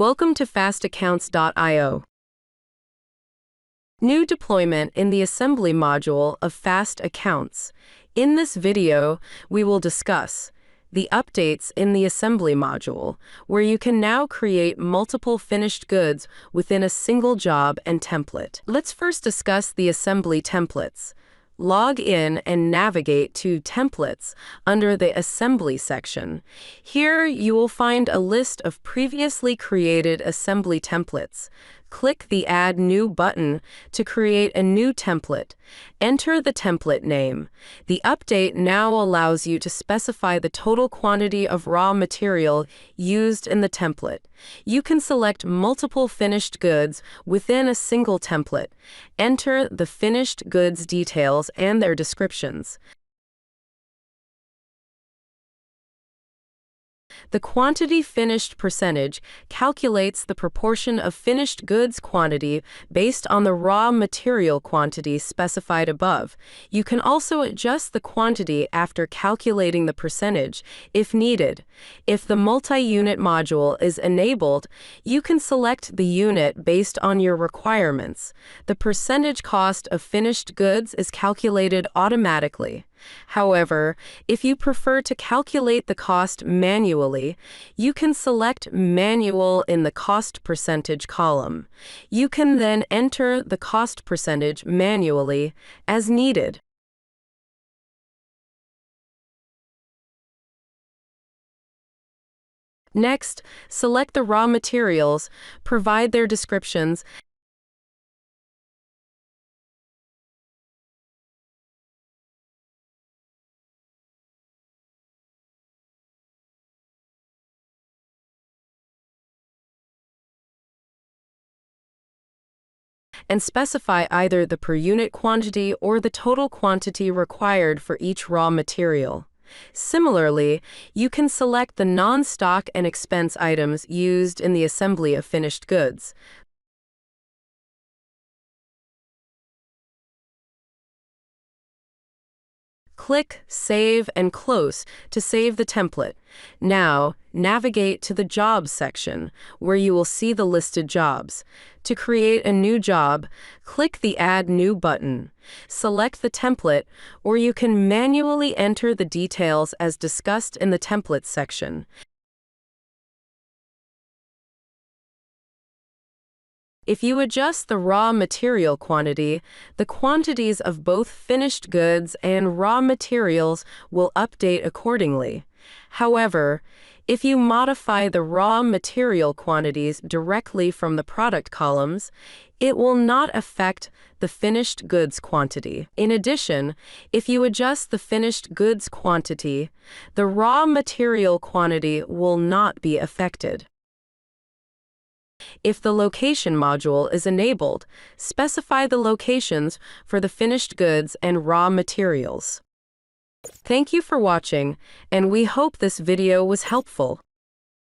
Welcome to FastAccounts.io. New deployment in the assembly module of Fast Accounts. In this video, we will discuss the updates in the assembly module, where you can now create multiple finished goods within a single job and template. Let's first discuss the assembly templates. Log in and navigate to Templates under the Assembly section. Here you will find a list of previously created assembly templates. Click the Add New button to create a new template. Enter the template name. The update now allows you to specify the total quantity of raw material used in the template. You can select multiple finished goods within a single template. Enter the finished goods details and their descriptions. The quantity finished percentage calculates the proportion of finished goods quantity based on the raw material quantity specified above. You can also adjust the quantity after calculating the percentage if needed. If the multi-unit module is enabled, you can select the unit based on your requirements. The percentage cost of finished goods is calculated automatically. However, if you prefer to calculate the cost manually, you can select Manual in the Cost Percentage column. You can then enter the cost percentage manually as needed. Next, select the raw materials, provide their descriptions, and specify either the per unit quantity or the total quantity required for each raw material. Similarly, you can select the non-stock and expense items used in the assembly of finished goods. Click Save and Close to save the template. Now, navigate to the Jobs section, where you will see the listed jobs. To create a new job, click the Add New button. Select the template, or you can manually enter the details as discussed in the Templates section. If you adjust the raw material quantity, the quantities of both finished goods and raw materials will update accordingly. However, if you modify the raw material quantities directly from the product columns, it will not affect the finished goods quantity. In addition, if you adjust the finished goods quantity, the raw material quantity will not be affected. If the location module is enabled, specify the locations for the finished goods and raw materials. Thank you for watching, and we hope this video was helpful.